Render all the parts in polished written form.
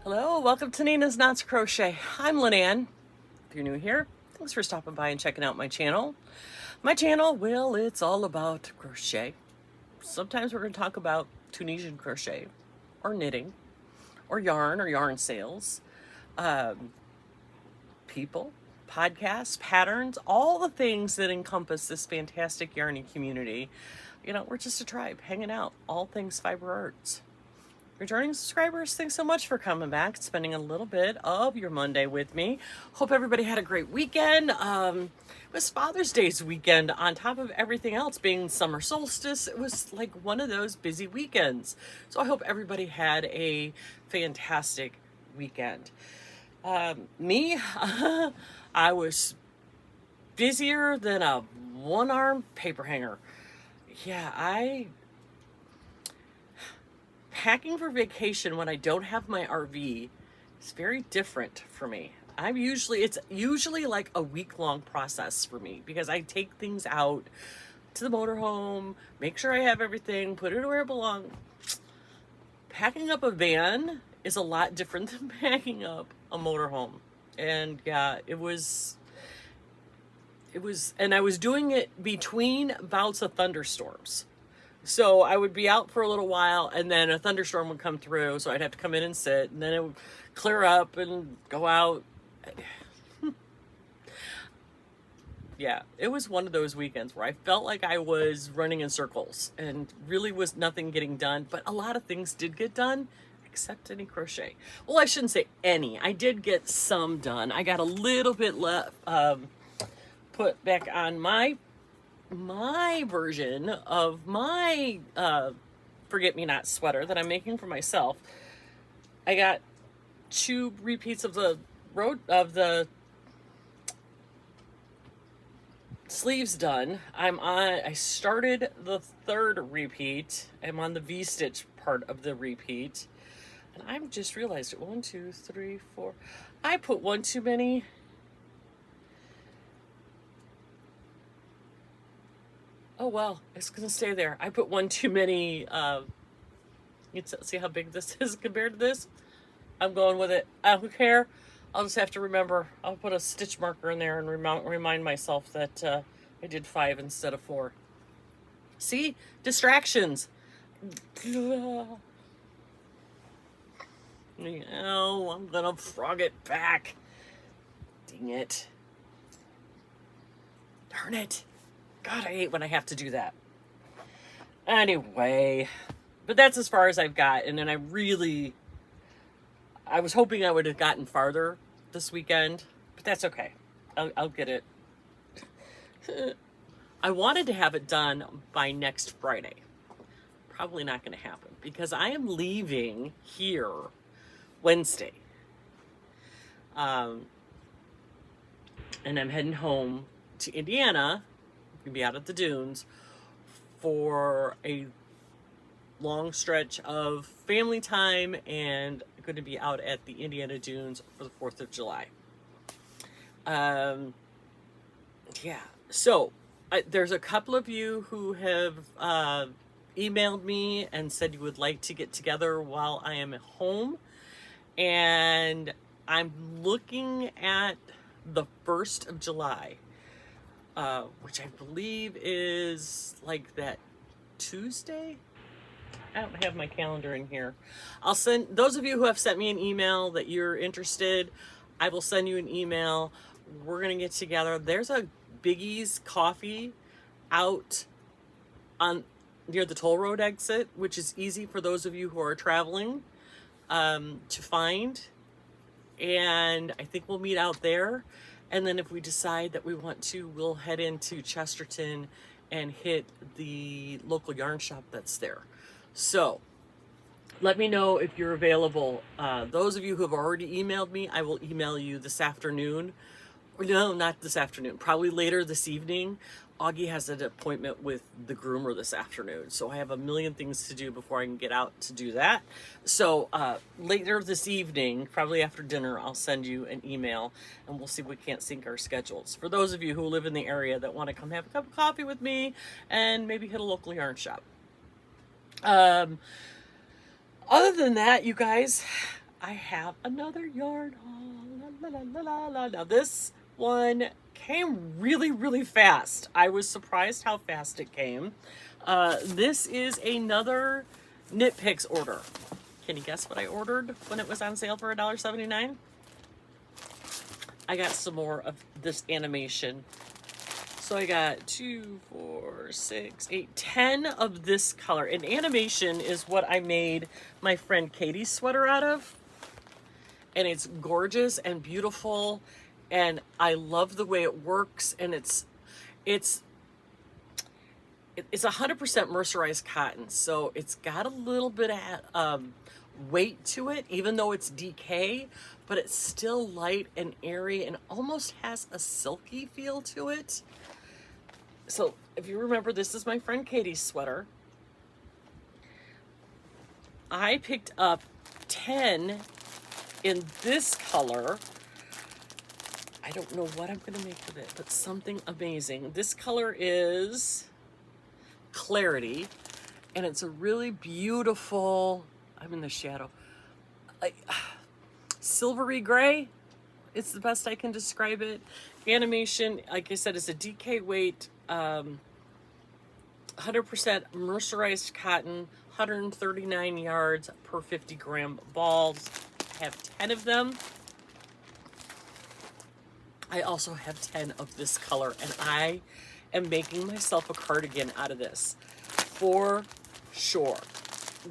Hello, welcome to Nina's Knots Crochet. I'm Lynanne. If you're new here, thanks for stopping by and checking out my channel. My channel, well, it's all about crochet. Sometimes we're going to talk about Tunisian crochet, or knitting, or yarn sales, people, podcasts, patterns, all the things that encompass this fantastic yarning community. You know, we're just a tribe hanging out, all things fiber arts. Returning subscribers, thanks so much for coming back, spending a little bit of your Monday with me. Hope everybody had a great weekend. It was Father's Day's weekend on top of everything else being summer solstice. It was like one of those busy weekends. So I hope everybody had a fantastic weekend. Me, I was busier than a one-armed paper hanger. Yeah, packing for vacation when I don't have my RV is very different for me. It's usually like a week-long process for me because I take things out to the motorhome, make sure I have everything, put it where it belongs. Packing up a van is a lot different than packing up a motorhome. And yeah, it was, and I was doing it between bouts of thunderstorms. So I would be out for a little while and then a thunderstorm would come through. So I'd have to come in and sit and then it would clear up and go out. Yeah, it was one of those weekends where I felt like I was running in circles and really was nothing getting done. But a lot of things did get done except any crochet. Well, I shouldn't say any. I did get some done. I got a little bit left put back on my version of my forget-me-not sweater that I'm making for myself. I got 2 repeats of the sleeves done. I started the 3rd repeat. I'm on the V-stitch part of the repeat. And I've just realized it. 1, 2, 3, 4. I put one too many. Oh, well, it's going to stay there. I put one too many. You can see how big this is compared to this. I'm going with it. I don't care. I'll just have to remember. I'll put a stitch marker in there and remind myself that I did 5 instead of 4. See? Distractions. No, I'm going to frog it back. Dang it. Darn it. God, I hate when I have to do that. Anyway, but that's as far as I've got. And then I was hoping I would have gotten farther this weekend, but that's okay. I'll get it. I wanted to have it done by next Friday. Probably not going to happen because I am leaving here Wednesday. And I'm heading home to Indiana. Be out at the dunes for a long stretch of family time and going to be out at the Indiana dunes for the 4th of July. Yeah, so there's a couple of you who have emailed me and said you would like to get together while I am at home, and I'm looking at the 1st of July. Which I believe is like that Tuesday. I don't have my calendar in here. I'll send those of you who have sent me an email that you're interested. I will send you an email. We're going to get together. There's a Biggie's coffee out on near the toll road exit, which is easy for those of you who are traveling to find. And I think we'll meet out there. And then if we decide that we want to, we'll head into Chesterton and hit the local yarn shop that's there. So let me know if you're available. Those of you who have already emailed me, I will email you this afternoon. No, not this afternoon. Probably later this evening. Augie has an appointment with the groomer this afternoon, so I have a million things to do before I can get out to do that. So later this evening, probably after dinner, I'll send you an email, and we'll see if we can't sync our schedules. For those of you who live in the area that want to come have a cup of coffee with me and maybe hit a local yarn shop. Other than that, you guys, I have another yarn haul. La, la, la, la, la. Now this one came really, really fast. I was surprised how fast it came. This is another Knit Picks order. Can you guess what I ordered when it was on sale for $1.79? I got some more of this animation. So I got 2, 4, 6, 8, 10 of this color. And animation is what I made my friend Katie's sweater out of. And it's gorgeous and beautiful. And I love the way it works. And it's 100% mercerized cotton. So it's got a little bit of weight to it, even though it's DK, but it's still light and airy and almost has a silky feel to it. So if you remember, this is my friend Katie's sweater. I picked up 10 in this color. I don't know what I'm gonna make with it, but something amazing. This color is Clarity, and it's a really beautiful, I'm in the shadow, silvery gray. It's the best I can describe it. Animation, like I said, is a DK weight, 100% mercerized cotton, 139 yards per 50 gram balls. I have 10 of them. I also have 10 of this color, and I am making myself a cardigan out of this for sure.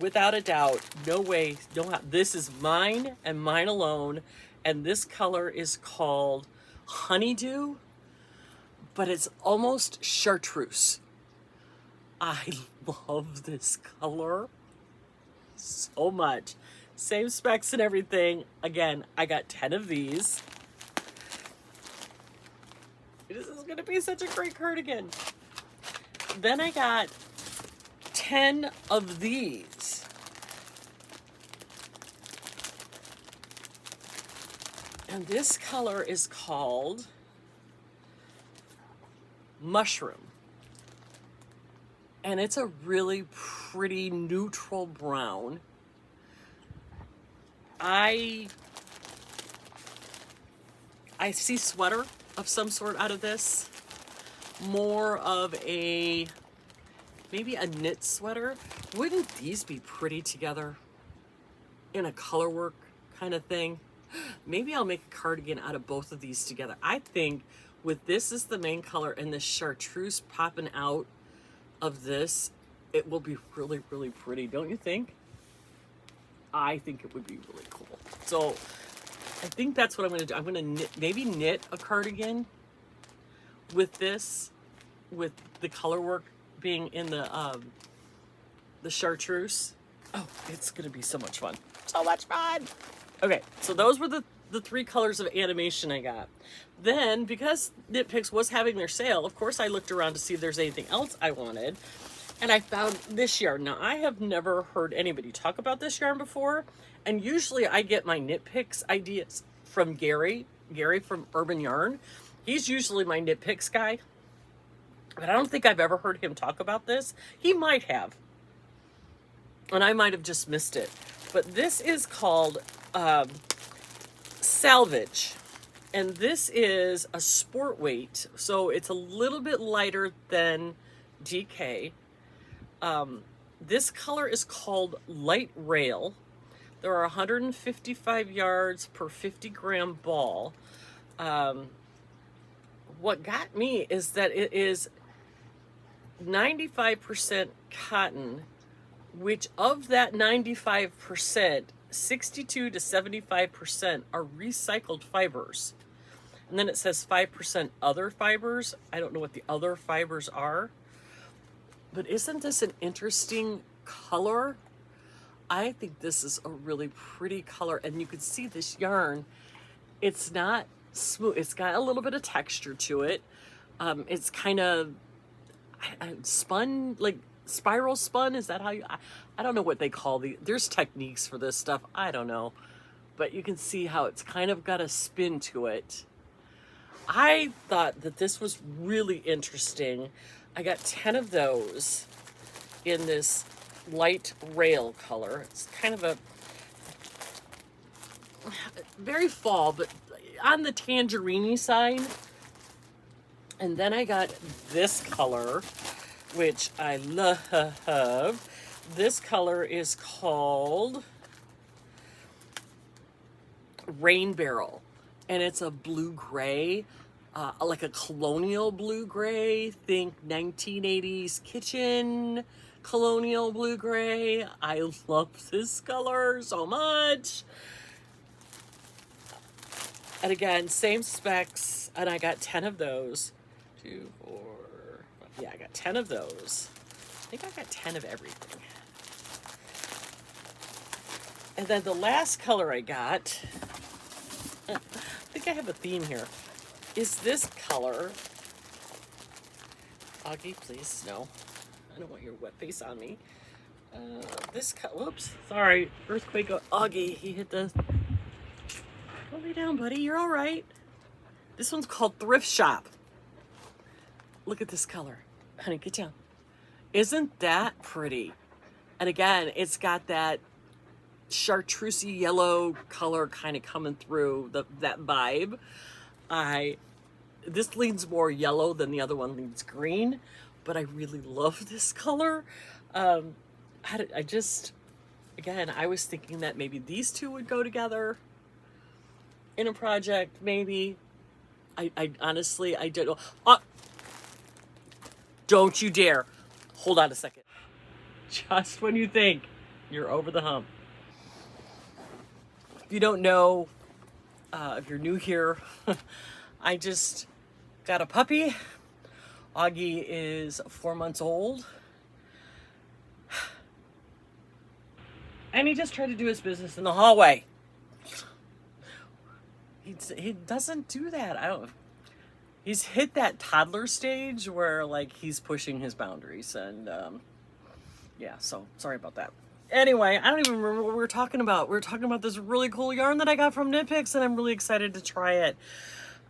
Without a doubt, no way, no how. This is mine and mine alone, and this color is called Honeydew, but it's almost chartreuse. I love this color so much. Same specs and everything. Again, I got 10 of these. This is gonna be such a great cardigan. Then I got 10 of these. And this color is called Mushroom. And it's a really pretty neutral brown. I see sweater of some sort out of this. More of a, maybe a knit sweater. Wouldn't these be pretty together in a color work kind of thing? Maybe I'll make a cardigan out of both of these together. I think with this as the main color and this chartreuse popping out of this, it will be really, really pretty, don't you think? I think it would be really cool. So I think that's what I'm going to do. I'm going to knit, maybe knit a cardigan with this, with the color work being in the chartreuse. Oh, it's going to be so much fun. So much fun. Okay, so those were the 3 colors of animation I got. Then, because Knit Picks was having their sale, of course I looked around to see if there's anything else I wanted. And I found this yarn. Now, I have never heard anybody talk about this yarn before. And usually I get my Knit Picks ideas from Gary from Urban Yarn. He's usually my Knit Picks guy. But I don't think I've ever heard him talk about this. He might have. And I might have just missed it. But this is called Salvage. And this is a sport weight. So it's a little bit lighter than DK. This color is called Light Rail. There are 155 yards per 50 gram ball. What got me is that it is 95% cotton, which of that 95%, 62 to 75% are recycled fibers. And then it says 5% other fibers. I don't know what the other fibers are. But isn't this an interesting color? I think this is a really pretty color. And you can see this yarn, it's not smooth. It's got a little bit of texture to it. It's kind of spun, like spiral spun. Is that how you, I don't know what they call there's techniques for this stuff. I don't know. But you can see how it's kind of got a spin to it. I thought that this was really interesting. I got 10 of those in this light rail color. It's kind of a very fall, but on the tangerine side. And then I got this color, which I love. This color is called Rain Barrel, and it's a blue-gray, like a colonial blue-gray. Think 1980s kitchen colonial blue-gray. I love this color so much. And again, same specs, and I got 10 of those. 2, 4, yeah, I got 10 of those. I think I got 10 of everything. And then the last color I got, I think I have a theme here, is this color. Augie, please, no. I don't want your wet face on me. This color, whoops, sorry, earthquake, Augie, he hit the, go lay down, buddy, you're all right. This one's called Thrift Shop. Look at this color. Honey, get down. Isn't that pretty? And again, it's got that chartreusey yellow color kind of coming through, that vibe. This leans more yellow than the other one leans green, but I really love this color. Again, I was thinking that maybe these two would go together in a project, maybe. I honestly, I don't know. Don't you dare. Hold on a second. Just when you think you're over the hump. If you don't know, if you're new here, I just got a puppy. Augie is 4 months old. And he just tried to do his business in the hallway. He doesn't do that. He's hit that toddler stage where like he's pushing his boundaries, and yeah, so sorry about that. Anyway, I don't even remember what we were talking about. We were talking about this really cool yarn that I got from Knit Picks, and I'm really excited to try it.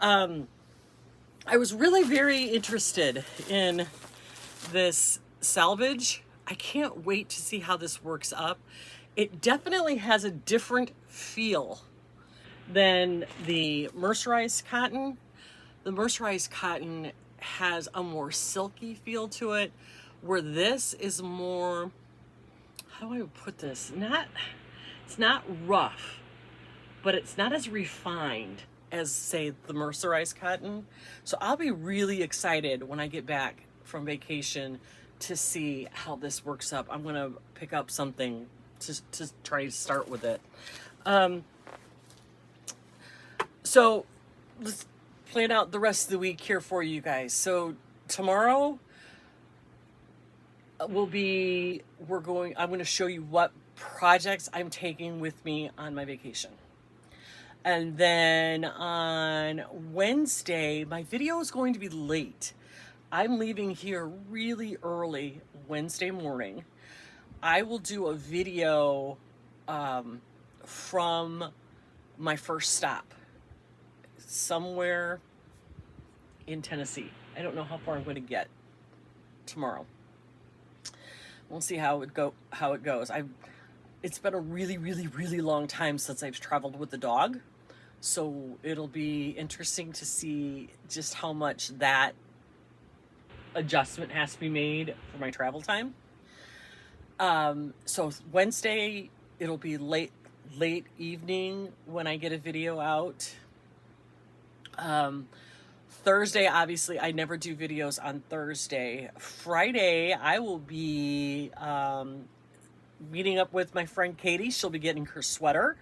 I was really very interested in this salvage. I can't wait to see how this works up. It definitely has a different feel than the mercerized cotton. The mercerized cotton has a more silky feel to it, where this is more, how do I put this? It's not rough, but it's not as refined as, say, the mercerized cotton. So I'll be really excited when I get back from vacation to see how this works up. I'm gonna pick up something to try to start with it. So let's plan out the rest of the week here for you guys. So tomorrow I'm going to show you what projects I'm taking with me on my vacation. And then on Wednesday, my video is going to be late. I'm leaving here really early Wednesday morning. I will do a video from my first stop somewhere in Tennessee. I don't know how far I'm going to get tomorrow. We'll see how it goes. It's been a really, really, really long time since I've traveled with the dog, so it'll be interesting to see just how much that adjustment has to be made for my travel time. So Wednesday it'll be late evening when I get a video out. Thursday, obviously, I never do videos on Thursday. Friday, I will be meeting up with my friend Katie. She'll be getting her sweater.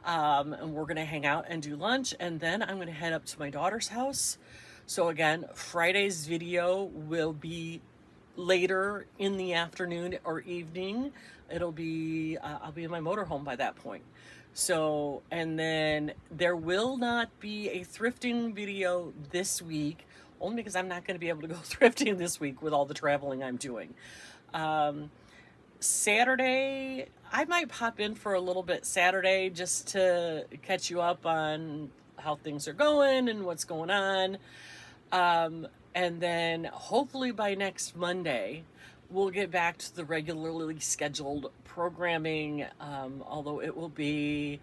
And we're going to hang out and do lunch. And then I'm going to head up to my daughter's house. So again, Friday's video will be later in the afternoon or evening. It'll be, I'll be in my motorhome by that point. So, and then there will not be a thrifting video this week, only because I'm not going to be able to go thrifting this week with all the traveling I'm doing. Saturday, I might pop in for a little bit Saturday just to catch you up on how things are going and what's going on. And then hopefully by next Monday, we'll get back to the regularly scheduled programming, although it will be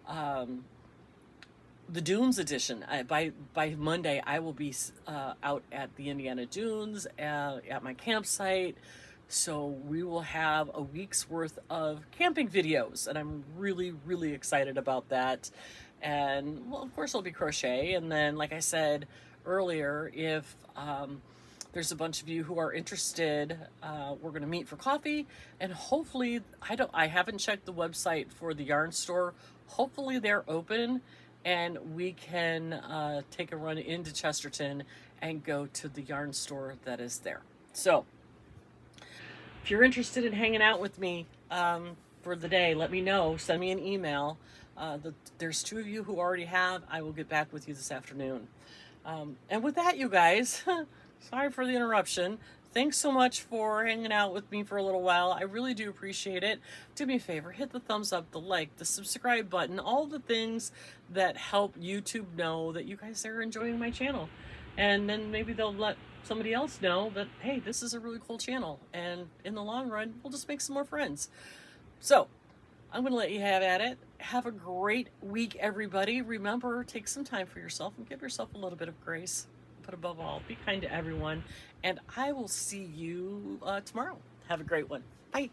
the Dunes edition. By Monday, I will be out at the Indiana Dunes at my campsite. So we will have a week's worth of camping videos, and I'm really, really excited about that. And well, of course, it'll be crochet. And then, like I said earlier, if there's a bunch of you who are interested, we're going to meet for coffee, and hopefully, I haven't checked the website for the yarn store. Hopefully, they're open, and we can take a run into Chesterton and go to the yarn store that is there. So, if you're interested in hanging out with me for the day, let me know. Send me an email. There's 2 of you who already have. I will get back with you this afternoon. And with that, you guys, sorry for the interruption. Thanks so much for hanging out with me for a little while. I really do appreciate it. Do me a favor, hit the thumbs up, the like, the subscribe button, all the things that help YouTube know that you guys are enjoying my channel. And then maybe they'll let somebody else know that, hey, this is a really cool channel. And in the long run, we'll just make some more friends. So, I'm going to let you have at it. Have a great week, everybody. Remember, take some time for yourself and give yourself a little bit of grace. But above all, be kind to everyone. And I will see you tomorrow. Have a great one. Bye.